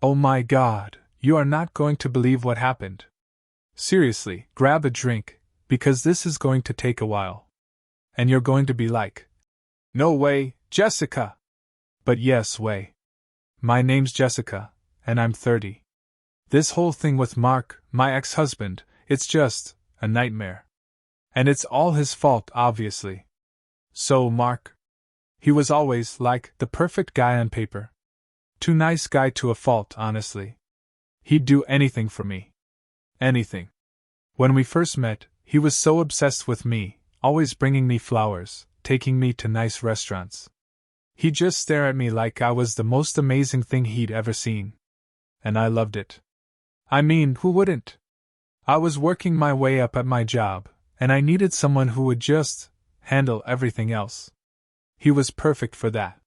Oh my God, you are not going to believe what happened. Seriously, grab a drink, because this is going to take a while. And you're going to be like, no way, Jessica! But yes way. My name's Jessica, and I'm 30. This whole thing with Mark, my ex-husband, it's just a nightmare. And it's all his fault, obviously. So, Mark? He was always, like, the perfect guy on paper. Too nice guy to a fault, honestly. He'd do anything for me. Anything. When we first met, he was so obsessed with me, always bringing me flowers, taking me to nice restaurants. He'd just stare at me like I was the most amazing thing he'd ever seen. And I loved it. I mean, who wouldn't? I was working my way up at my job, and I needed someone who would just handle everything else. He was perfect for that.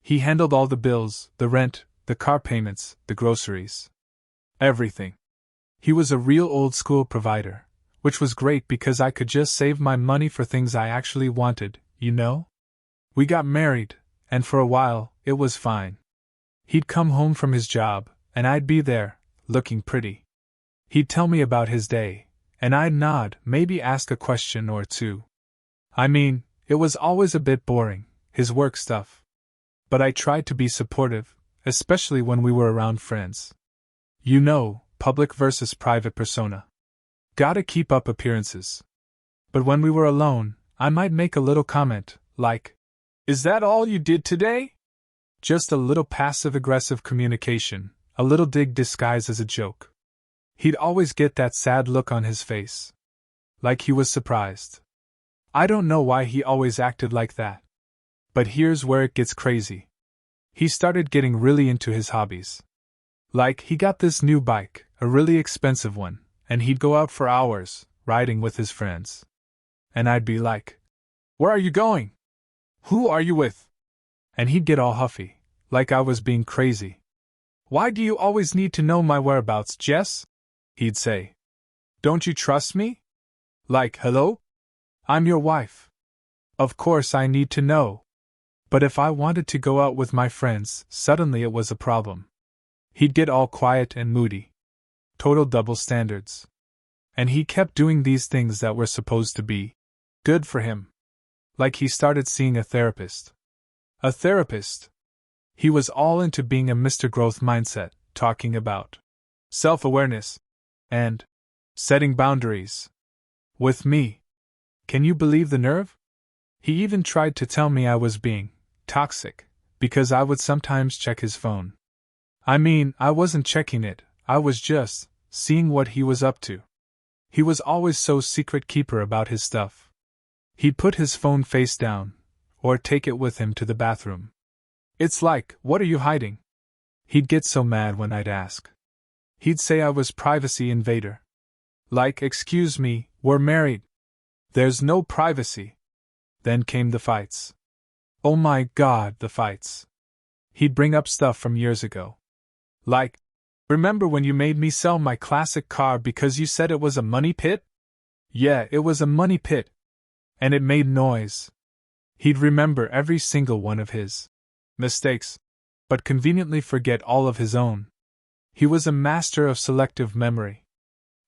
He handled all the bills, the rent, the car payments, the groceries. Everything. He was a real old-school provider, which was great because I could just save my money for things I actually wanted, you know? We got married, and for a while, it was fine. He'd come home from his job, and I'd be there, looking pretty. He'd tell me about his day, and I'd nod, maybe ask a question or two. I mean, it was always a bit boring, his work stuff. But I tried to be supportive, especially when we were around friends. You know, public versus private persona. Gotta keep up appearances. But when we were alone, I might make a little comment, like, "Is that all you did today?" Just a little passive-aggressive communication, a little dig disguised as a joke. He'd always get that sad look on his face. Like he was surprised. I don't know why he always acted like that. But here's where it gets crazy. He started getting really into his hobbies. Like, he got this new bike, a really expensive one, and he'd go out for hours, riding with his friends. And I'd be like, "Where are you going? Who are you with?" And he'd get all huffy, like I was being crazy. "Why do you always need to know my whereabouts, Jess?" he'd say. "Don't you trust me?" Like, hello? I'm your wife. Of course I need to know. But if I wanted to go out with my friends, suddenly it was a problem. He'd get all quiet and moody. Total double standards. And he kept doing these things that were supposed to be good for him. Like he started seeing a therapist. A therapist. He was all into being a Mr. Growth mindset, talking about self-awareness and setting boundaries. With me. Can you believe the nerve? He even tried to tell me I was being toxic, because I would sometimes check his phone. I mean, I wasn't checking it, I was just seeing what he was up to. He was always so secret keeper about his stuff. He'd put his phone face down, or take it with him to the bathroom. It's like, what are you hiding? He'd get so mad when I'd ask. He'd say I was privacy invader. Like, excuse me, we're married. There's no privacy. Then came the fights. Oh my God, the fights. He'd bring up stuff from years ago. Like, remember when you made me sell my classic car because you said it was a money pit? Yeah, it was a money pit. And it made noise. He'd remember every single one of his mistakes, but conveniently forget all of his own. He was a master of selective memory.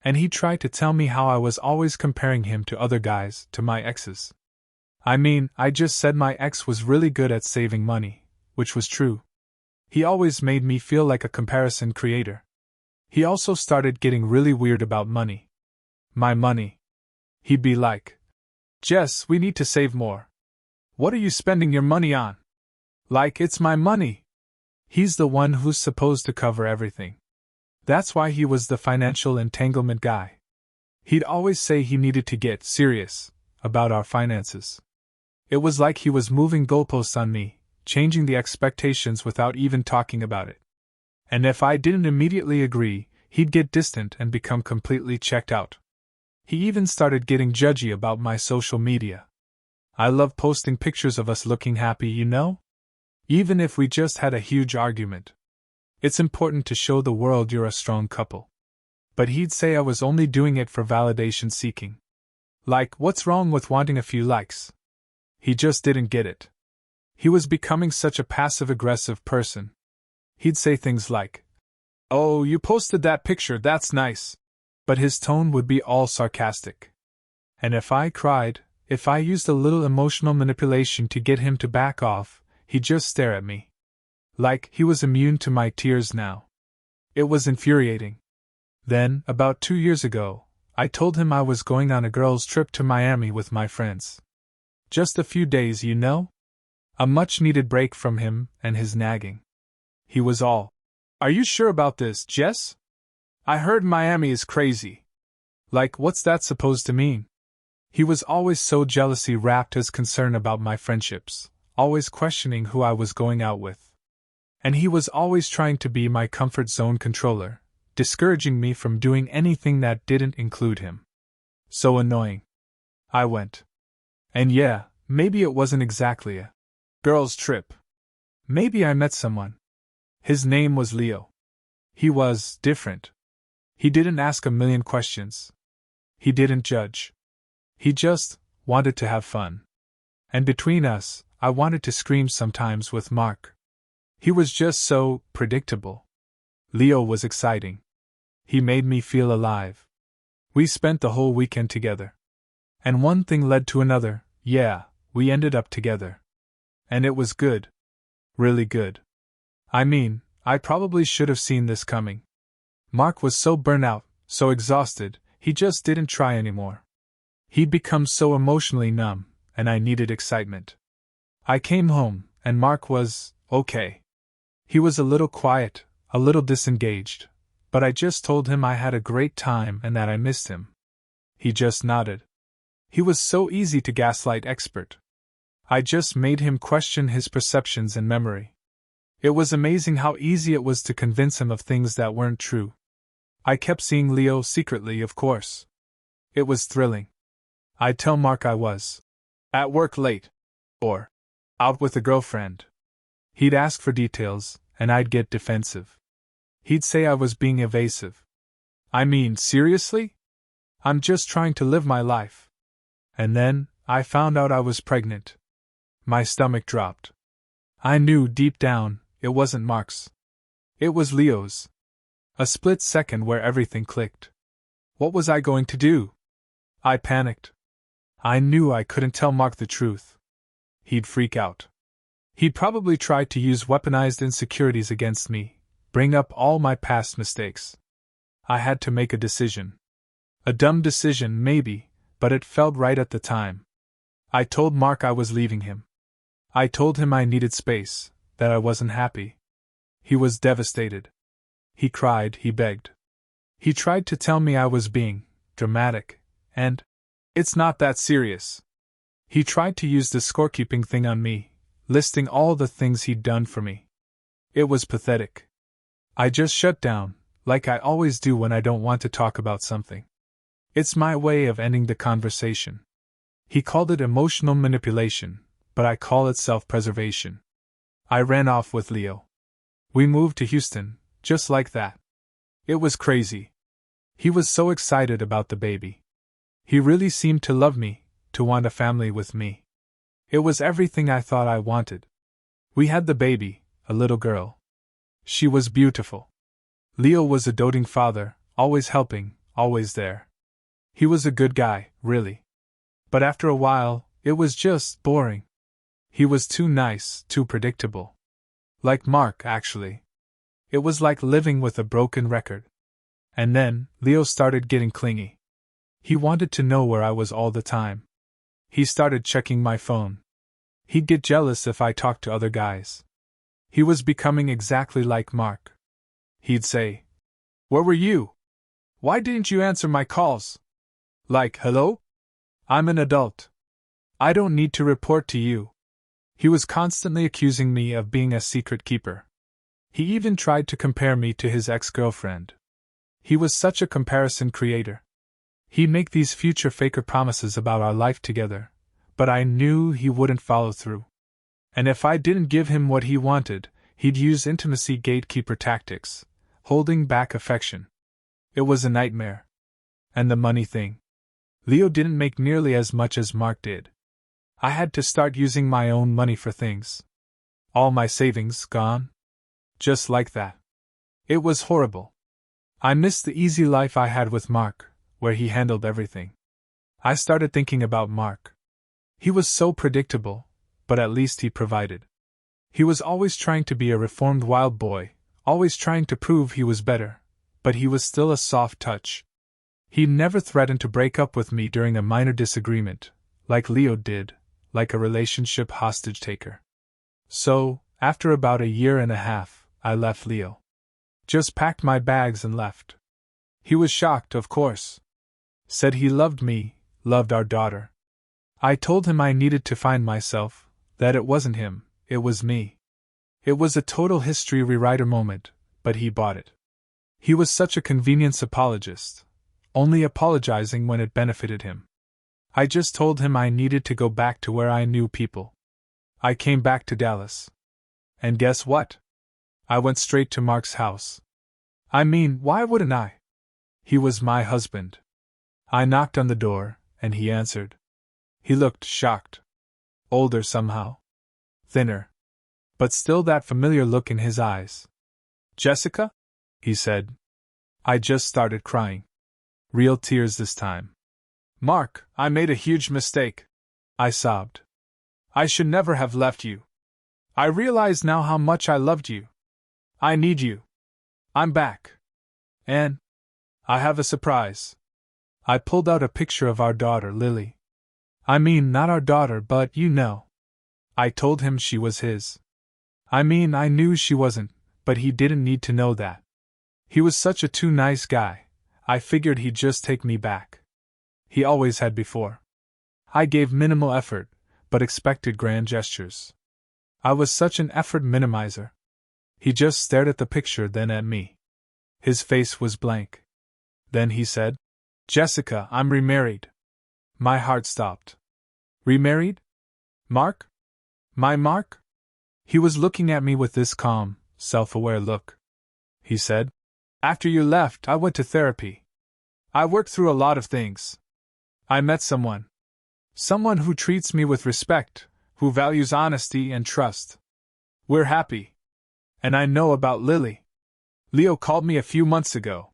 And he tried to tell me how I was always comparing him to other guys, to my exes. I mean, I just said my ex was really good at saving money, which was true. He always made me feel like a comparison creator. He also started getting really weird about money. My money. He'd be like, "Jess, we need to save more. What are you spending your money on?" Like, it's my money. He's the one who's supposed to cover everything. That's why he was the financial entanglement guy. He'd always say he needed to get serious about our finances. It was like he was moving goalposts on me, changing the expectations without even talking about it. And if I didn't immediately agree, he'd get distant and become completely checked out. He even started getting judgy about my social media. I love posting pictures of us looking happy, you know? Even if we just had a huge argument. It's important to show the world you're a strong couple. But he'd say I was only doing it for validation seeking. Like, what's wrong with wanting a few likes? He just didn't get it. He was becoming such a passive-aggressive person. He'd say things like, "Oh, you posted that picture, that's nice." But his tone would be all sarcastic. And if I cried, if I used a little emotional manipulation to get him to back off, he'd just stare at me. Like he was immune to my tears now. It was infuriating. Then, about 2 years ago, I told him I was going on a girls' trip to Miami with my friends. Just a few days, you know? A much-needed break from him and his nagging. He was all, "Are you sure about this, Jess? I heard Miami is crazy." Like, what's that supposed to mean? He was always so jealousy wrapped his concern about my friendships, always questioning who I was going out with. And he was always trying to be my comfort zone controller, discouraging me from doing anything that didn't include him. So annoying. I went. And yeah, maybe it wasn't exactly a girls' trip. Maybe I met someone. His name was Leo. He was different. He didn't ask a million questions. He didn't judge. He just wanted to have fun. And between us, I wanted to scream sometimes with Mark. He was just so predictable. Leo was exciting. He made me feel alive. We spent the whole weekend together. And one thing led to another, yeah, we ended up together. And it was good. Really good. I mean, I probably should have seen this coming. Mark was so burnt out, so exhausted, he just didn't try anymore. He'd become so emotionally numb, and I needed excitement. I came home, and Mark was okay. He was a little quiet, a little disengaged, but I just told him I had a great time and that I missed him. He just nodded. He was so easy to gaslight expert. I just made him question his perceptions and memory. It was amazing how easy it was to convince him of things that weren't true. I kept seeing Leo secretly, of course. It was thrilling. I'd tell Mark I was at work late, or out with a girlfriend. He'd ask for details, and I'd get defensive. He'd say I was being evasive. I mean, seriously? I'm just trying to live my life. And then, I found out I was pregnant. My stomach dropped. I knew deep down, it wasn't Mark's. It was Leo's. A split second where everything clicked. What was I going to do? I panicked. I knew I couldn't tell Mark the truth. He'd freak out. He'd probably try to use weaponized insecurities against me, bring up all my past mistakes. I had to make a decision. A dumb decision, maybe, but it felt right at the time. I told Mark I was leaving him. I told him I needed space, that I wasn't happy. He was devastated. He cried, he begged. He tried to tell me I was being dramatic, and it's not that serious. He tried to use the scorekeeping thing on me, listing all the things he'd done for me. It was pathetic. I just shut down, like I always do when I don't want to talk about something. It's my way of ending the conversation. He called it emotional manipulation, but I call it self-preservation. I ran off with Leo. We moved to Houston, just like that. It was crazy. He was so excited about the baby. He really seemed to love me, to want a family with me. It was everything I thought I wanted. We had the baby, a little girl. She was beautiful. Leo was a doting father, always helping, always there. He was a good guy, really. But after a while, it was just boring. He was too nice, too predictable. Like Mark, actually. It was like living with a broken record. And then, Leo started getting clingy. He wanted to know where I was all the time. He started checking my phone. He'd get jealous if I talked to other guys. He was becoming exactly like Mark. He'd say, "Where were you? Why didn't you answer my calls?" Like, hello? I'm an adult. I don't need to report to you. He was constantly accusing me of being a secret keeper. He even tried to compare me to his ex-girlfriend. He was such a comparison creator. He'd make these future faker promises about our life together, but I knew he wouldn't follow through. And if I didn't give him what he wanted, he'd use intimacy gatekeeper tactics, holding back affection. It was a nightmare. And the money thing. Leo didn't make nearly as much as Mark did. I had to start using my own money for things. All my savings gone. Just like that. It was horrible. I missed the easy life I had with Mark, where he handled everything. I started thinking about Mark. He was so predictable, but at least he provided. He was always trying to be a reformed wild boy, always trying to prove he was better, but he was still a soft touch. He never threatened to break up with me during a minor disagreement, like Leo did, like a relationship hostage-taker. So, after about a year and a half, I left Leo. Just packed my bags and left. He was shocked, of course. Said he loved me, loved our daughter. I told him I needed to find myself, that it wasn't him, it was me. It was a total history rewriter moment, but he bought it. He was such a convenience apologist, only apologizing when it benefited him. I just told him I needed to go back to where I knew people. I came back to Dallas. And guess what? I went straight to Mark's house. I mean, why wouldn't I? He was my husband. I knocked on the door, and he answered. He looked shocked. Older somehow. Thinner. But still that familiar look in his eyes. Jessica? He said. I just started crying. Real tears this time. Mark, I made a huge mistake. I sobbed. I should never have left you. I realize now how much I loved you. I need you. I'm back. And I have a surprise. I pulled out a picture of our daughter, Lily. I mean, not our daughter, but you know. I told him she was his. I mean, I knew she wasn't, but he didn't need to know that. He was such a too nice guy, I figured he'd just take me back. He always had before. I gave minimal effort, but expected grand gestures. I was such an effort minimizer. He just stared at the picture, then at me. His face was blank. Then he said, Jessica, I'm remarried. My heart stopped. Remarried? Mark? My Mark? He was looking at me with this calm, self-aware look. He said, After you left, I went to therapy. I worked through a lot of things. I met someone. Someone who treats me with respect, who values honesty and trust. We're happy. And I know about Lily. Leo called me a few months ago.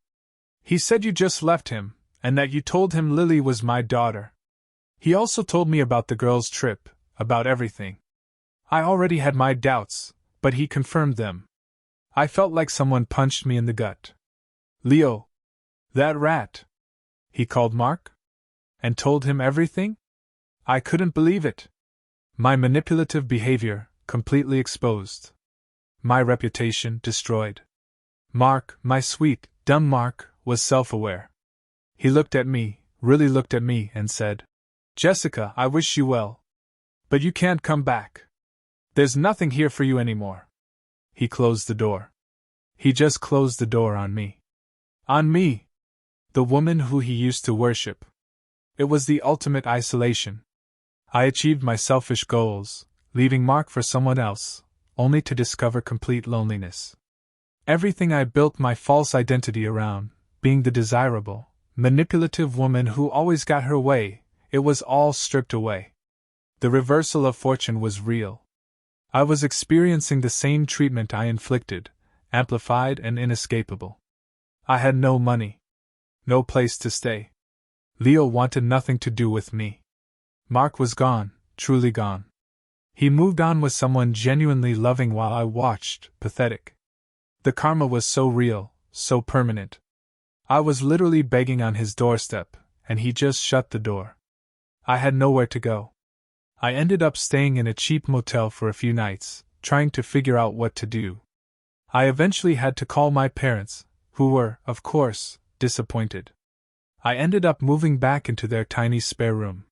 He said you just left him, and that you told him Lily was my daughter. He also told me about the girls' trip, about everything. I already had my doubts, but he confirmed them. I felt like someone punched me in the gut. Leo. That rat. He called Mark? And told him everything? I couldn't believe it. My manipulative behavior, completely exposed. My reputation, destroyed. Mark, my sweet, dumb Mark, was self-aware. He looked at me, really looked at me, and said, Jessica, I wish you well. But you can't come back. There's nothing here for you anymore. He closed the door. He just closed the door on me. On me. The woman who he used to worship. It was the ultimate isolation. I achieved my selfish goals, leaving Mark for someone else, only to discover complete loneliness. Everything I built my false identity around, being the desirable, manipulative woman who always got her way, it was all stripped away. The reversal of fortune was real. I was experiencing the same treatment I inflicted, amplified and inescapable. I had no money. No place to stay. Leo wanted nothing to do with me. Mark was gone, truly gone. He moved on with someone genuinely loving while I watched, pathetic. The karma was so real, so permanent. I was literally begging on his doorstep, and he just shut the door. I had nowhere to go. I ended up staying in a cheap motel for a few nights, trying to figure out what to do. I eventually had to call my parents, who were, of course, disappointed. I ended up moving back into their tiny spare room.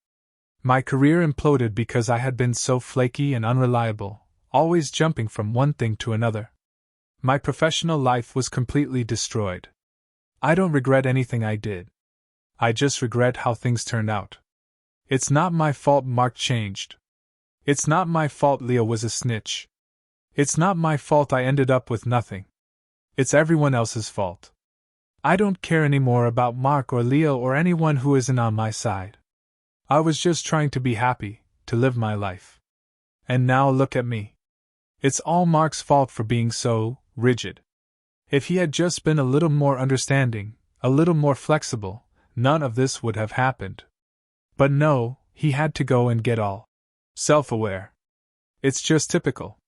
My career imploded because I had been so flaky and unreliable, always jumping from one thing to another. My professional life was completely destroyed. I don't regret anything I did. I just regret how things turned out. It's not my fault Mark changed. It's not my fault Leo was a snitch. It's not my fault I ended up with nothing. It's everyone else's fault. I don't care anymore about Mark or Leo or anyone who isn't on my side. I was just trying to be happy, to live my life. And now look at me. It's all Mark's fault for being so rigid. If he had just been a little more understanding, a little more flexible, none of this would have happened. But no, he had to go and get all self-aware. It's just typical.